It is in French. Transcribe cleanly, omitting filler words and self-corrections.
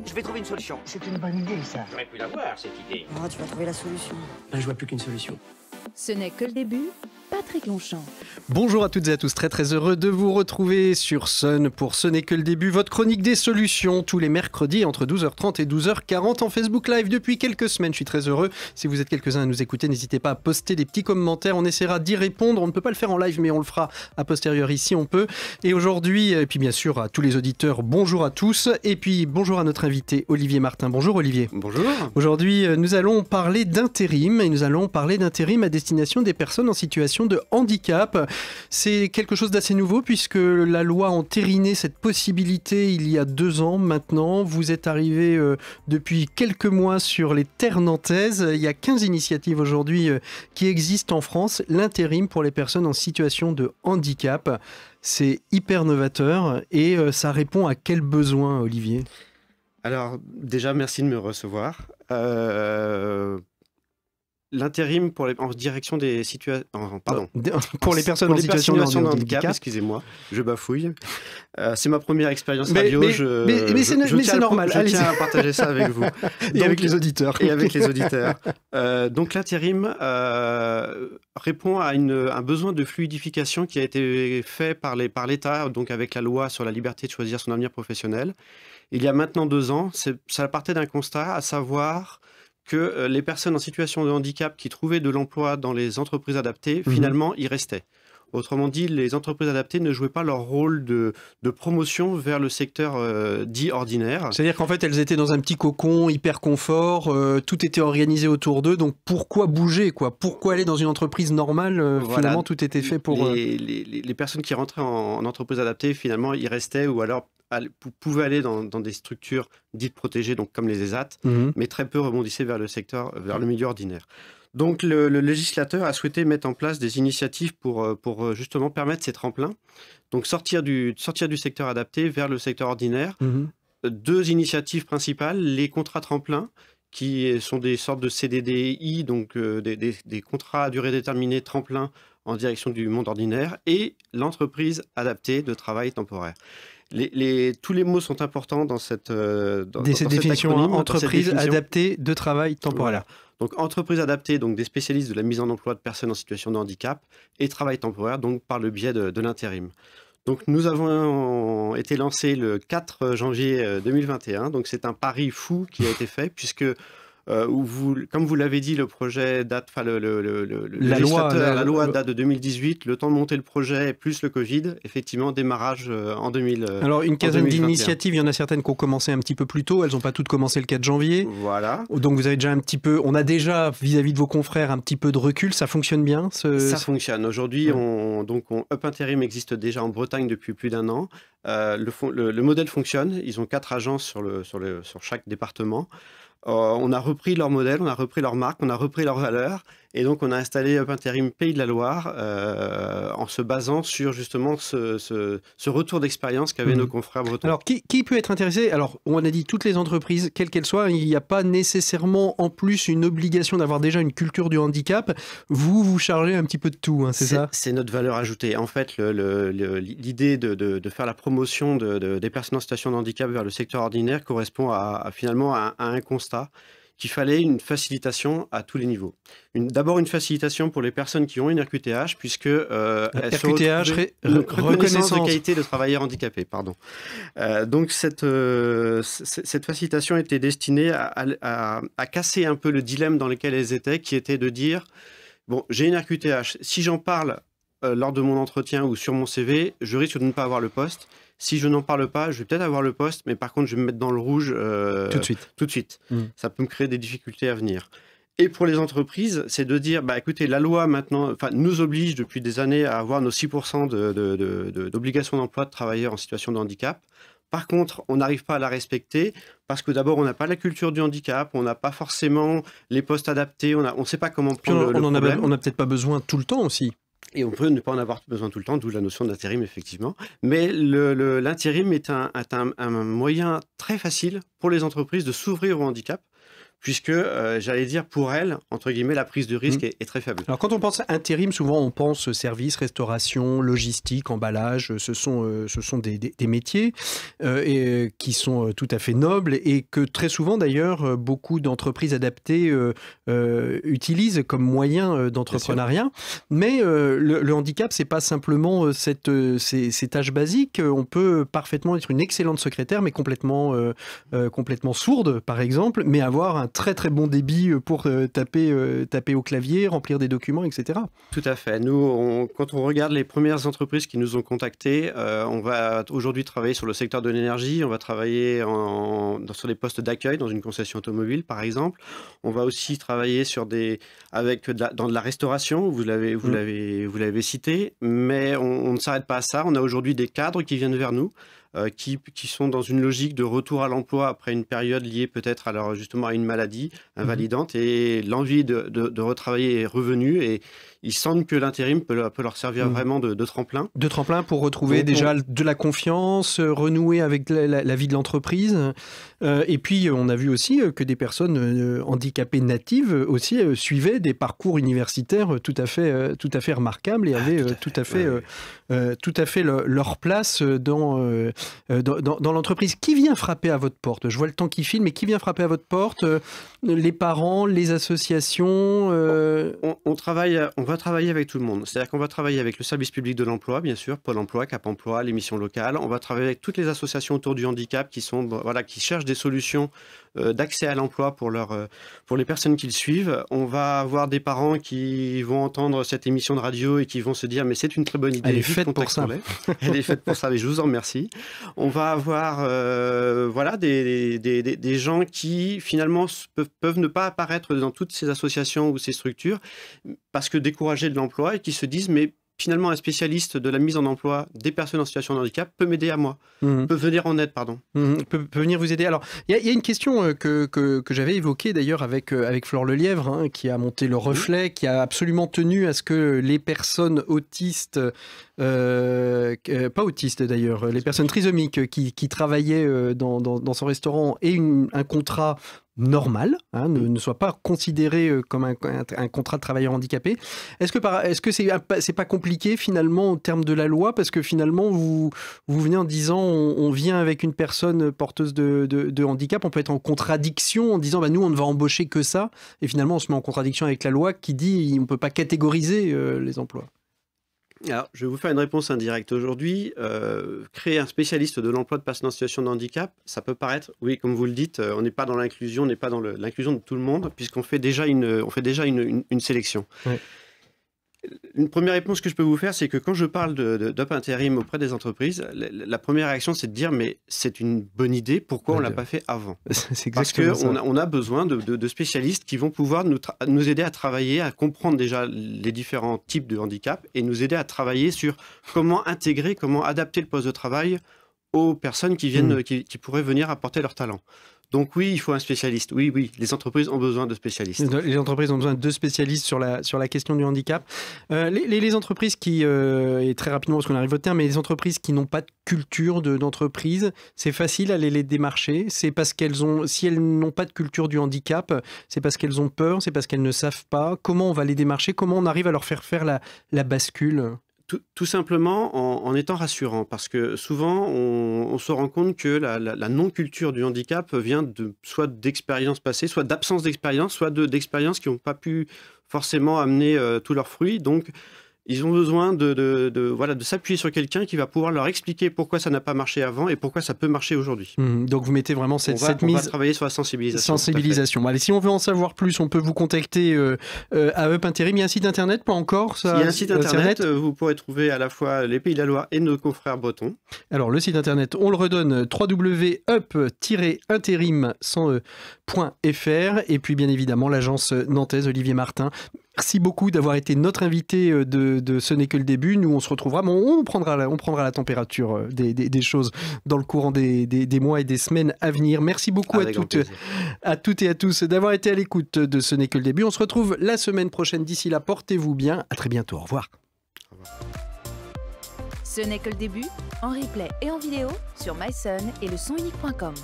Je vais trouver une solution. C'est une bonne idée, ça. J'aurais pu l'avoir, cette idée. Oh, tu vas trouver la solution. Là, je vois plus qu'une solution. Ce n'est que le début. Patrick Longchamp. Bonjour à toutes et à tous, très heureux de vous retrouver sur Sun pour Ce n'est que le début, votre chronique des solutions tous les mercredis entre 12h30 et 12h40 en Facebook Live depuis quelques semaines. Je suis très heureux. Si vous êtes quelques-uns à nous écouter, n'hésitez pas à poster des petits commentaires, on essaiera d'y répondre. On ne peut pas le faire en live, mais on le fera a posteriori si on peut. Et aujourd'hui, et puis bien sûr à tous les auditeurs, bonjour à tous. Et puis bonjour à notre invité Olivier Martin. Bonjour Olivier. Bonjour. Aujourd'hui, nous allons parler d'intérim et nous allons parler d'intérim à destination des personnes en situation de handicap. C'est quelque chose d'assez nouveau puisque la loi a entériné cette possibilité il y a 2 ans maintenant. Vous êtes arrivé depuis quelques mois sur les terres nantaises. Il y a 15 initiatives aujourd'hui qui existent en France. L'intérim pour les personnes en situation de handicap. C'est hyper novateur et ça répond à quel besoin, Olivier ? Alors déjà, merci de me recevoir. L'intérim en direction des situations... Pardon. Pour les personnes en situation de handicap. Excusez-moi, je bafouille. C'est ma première expérience radio. Mais c'est normal. Je tiens à partager ça avec vous. Et avec les auditeurs. Donc l'intérim répond à un besoin de fluidification qui a été fait par l'État, donc avec la loi sur la liberté de choisir son avenir professionnel. Il y a maintenant 2 ans, ça partait d'un constat, à savoir que les personnes en situation de handicap qui trouvaient de l'emploi dans les entreprises adaptées, finalement, y restaient. Autrement dit, les entreprises adaptées ne jouaient pas leur rôle de promotion vers le secteur dit ordinaire. C'est-à-dire qu'en fait, elles étaient dans un petit cocon hyper confort, tout était organisé autour d'eux, donc pourquoi bouger, quoi ? Pourquoi aller dans une entreprise normale ? Voilà. Finalement, tout était fait pour... Les personnes qui rentraient en entreprise adaptée, finalement, y restaient ou alors pouvaient aller dans des structures dites protégées, donc comme les ESAT, mais très peu rebondissaient vers le milieu ordinaire. Donc le législateur a souhaité mettre en place des initiatives pour justement permettre ces tremplins, donc sortir du secteur adapté vers le secteur ordinaire. 2 initiatives principales, les contrats tremplins, qui sont des sortes de CDDI, donc des contrats à durée déterminée tremplins en direction du monde ordinaire, et l'entreprise adaptée de travail temporaire. Tous les mots sont importants dans cette définition. Entreprise adaptée de travail temporaire. Voilà. Donc entreprise adaptée, donc des spécialistes de la mise en emploi de personnes en situation de handicap, et travail temporaire, donc par le biais de l'intérim. Donc nous avons été lancés le 4 janvier 2021, donc c'est un pari fou qui a été fait, puisque comme vous l'avez dit, le projet date, la loi date de 2018, le temps de monter le projet plus le Covid, effectivement, démarrage en 2000. Alors une quinzaine d'initiatives, il y en a certaines qui ont commencé un petit peu plus tôt, elles n'ont pas toutes commencé le 4 janvier. Voilà. Donc vous avez déjà on a déjà vis-à-vis de vos confrères un petit peu de recul, ça fonctionne bien Ça fonctionne. Aujourd'hui, Up Intérim existe déjà en Bretagne depuis plus d'1 an. Le modèle fonctionne, ils ont 4 agences sur chaque département. On a repris leur modèle, on a repris leur marque, on a repris leurs valeurs, et donc on a installé Up Intérim Pays de la Loire en se basant sur justement ce retour d'expérience qu'avaient nos confrères bretons. Alors qui peut être intéressé ? Alors on a dit toutes les entreprises, quelles qu'elles soient, il n'y a pas nécessairement en plus une obligation d'avoir déjà une culture du handicap. Vous chargez un petit peu de tout, hein, c'est ça ? C'est notre valeur ajoutée. En fait, l'idée de faire la promotion des personnes en situation de handicap vers le secteur ordinaire correspond finalement à un constat qu'il fallait une facilitation à tous les niveaux. D'abord une facilitation pour les personnes qui ont une RQTH, puisque elles sont reconnaissance de qualité de travailleur handicapé. Donc cette facilitation était destinée à casser un peu le dilemme dans lequel elles étaient, qui était de dire, bon, j'ai une RQTH, si j'en parle lors de mon entretien ou sur mon CV, je risque de ne pas avoir le poste. Si je n'en parle pas, je vais peut-être avoir le poste, mais par contre, je vais me mettre dans le rouge tout de suite. Ça peut me créer des difficultés à venir. Et pour les entreprises, c'est de dire, écoutez, la loi maintenant nous oblige depuis des années à avoir nos 6% d'obligation d'emploi de travailleurs en situation de handicap. Par contre, on n'arrive pas à la respecter parce que d'abord, on n'a pas la culture du handicap, on n'a pas forcément les postes adaptés, on ne sait pas comment prendre le problème. On n'a peut-être pas besoin tout le temps aussi. Et on peut ne pas en avoir besoin tout le temps, d'où la notion d'intérim, effectivement. Mais l'intérim est un moyen très facile pour les entreprises de s'ouvrir au handicap, puisque, j'allais dire, pour elles, entre guillemets, la prise de risque est très faible. Alors quand on pense intérim, souvent on pense service, restauration, logistique, emballage. Ce sont des métiers qui sont tout à fait nobles et que très souvent d'ailleurs beaucoup d'entreprises adaptées utilisent comme moyen d'entrepreneuriat. Mais le handicap, c'est pas simplement ces tâches basiques. On peut parfaitement être une excellente secrétaire, mais complètement sourde, par exemple, mais avoir un très très bon débit pour taper au clavier, remplir des documents, etc. Tout à fait. Nous, quand on regarde les premières entreprises qui nous ont contactés, on va aujourd'hui travailler sur le secteur de l'énergie, on va travailler sur des postes d'accueil dans une concession automobile, par exemple. On va aussi travailler dans de la restauration, vous l'avez cité, mais on ne s'arrête pas à ça. On a aujourd'hui des cadres qui viennent vers nous, qui sont dans une logique de retour à l'emploi après une période liée peut-être justement à une maladie invalidante, et l'envie de retravailler est revenue, et ils sentent que l'intérim peut leur servir vraiment de tremplin. De tremplin pour retrouver de la confiance, renouer avec la vie de l'entreprise. Et puis, on a vu aussi que des personnes handicapées natives aussi suivaient des parcours universitaires tout à fait remarquables et avaient tout à fait leur place dans l'entreprise. Qui vient frapper à votre porte? Je vois le temps qui file, mais qui vient frapper à votre porte? Les parents, les associations? On va travailler avec tout le monde. C'est-à-dire qu'on va travailler avec le service public de l'emploi, bien sûr, Pôle emploi, Cap emploi, les missions locales. On va travailler avec toutes les associations autour du handicap qui cherchent des solutions d'accès à l'emploi pour les personnes qui le suivent. On va avoir des parents qui vont entendre cette émission de radio et qui vont se dire mais c'est une très bonne idée. Elle est faite pour ça. Elle est faite pour ça, mais je vous en remercie. On va avoir des gens qui finalement peuvent ne pas apparaître dans toutes ces associations ou ces structures parce que découragés de l'emploi, et qui se disent mais finalement un spécialiste de la mise en emploi des personnes en situation de handicap peut m'aider à moi, peut venir en aide, pardon. Peut venir vous aider. Alors, il y a une question que j'avais évoquée d'ailleurs avec Flore Lelièvre, qui a monté le Reflet, qui a absolument tenu à ce que les personnes autistes, pas autistes d'ailleurs, les personnes trisomiques qui travaillaient dans son restaurant aient un contrat normal, ne soit pas considéré comme un contrat de travailleur handicapé. Est-ce que c'est pas compliqué finalement en termes de la loi, parce que finalement vous venez en disant on vient avec une personne porteuse de handicap, on peut être en contradiction en disant nous on ne va embaucher que ça, et finalement on se met en contradiction avec la loi qui dit on ne peut pas catégoriser les emplois. Alors, je vais vous faire une réponse indirecte aujourd'hui. Créer un spécialiste de l'emploi de personnes en situation de handicap, ça peut paraître, oui, comme vous le dites, on n'est pas dans l'inclusion, on n'est pas dans l'inclusion de tout le monde, puisqu'on fait déjà une sélection. Ouais. Une première réponse que je peux vous faire, c'est que quand je parle d'up intérim auprès des entreprises, la première réaction, c'est de dire mais c'est une bonne idée, pourquoi on ne l'a pas fait avant? Parce qu'on a besoin de spécialistes qui vont pouvoir nous aider à travailler, à comprendre déjà les différents types de handicap, et nous aider à travailler sur comment intégrer, comment adapter le poste de travail aux personnes qui pourraient venir apporter leur talent. Donc oui, il faut un spécialiste. Oui, les entreprises ont besoin de spécialistes. Les entreprises ont besoin de spécialistes sur la question du handicap. Les entreprises qui, et très rapidement parce qu'on arrive au terme, mais les entreprises qui n'ont pas de culture d'entreprise, c'est facile à les démarcher. C'est parce si elles n'ont pas de culture du handicap, c'est parce qu'elles ont peur, c'est parce qu'elles ne savent pas. Comment on va les démarcher? Comment on arrive à leur faire la bascule? Tout simplement en étant rassurant, parce que souvent on se rend compte que la non-culture du handicap vient soit d'expériences passées, soit d'absence d'expérience, soit d'expériences qui n'ont pas pu forcément amener tous leurs fruits. Donc ils ont besoin de s'appuyer sur quelqu'un qui va pouvoir leur expliquer pourquoi ça n'a pas marché avant et pourquoi ça peut marcher aujourd'hui. Donc vous mettez vraiment cette mise... On va travailler sur la sensibilisation. Allez, si on veut en savoir plus, on peut vous contacter à Up Intérim. Il y a un site internet, pas encore ça? Il y a un site internet, vous pourrez trouver à la fois les Pays de la Loire et nos confrères bretons. Alors le site internet, on le redonne, www.up-intérim.fr, et puis bien évidemment l'agence nantaise Olivier Martin. Merci beaucoup d'avoir été notre invité de Ce n'est que le début. Nous, on se retrouvera, mais on prendra la température des choses dans le courant des mois et des semaines à venir. Merci beaucoup à toutes et à tous d'avoir été à l'écoute de Ce n'est que le début. On se retrouve la semaine prochaine. D'ici là, portez-vous bien. À très bientôt. Au revoir. Ce n'est que le début, en replay et en vidéo sur myson et le sonunique.com.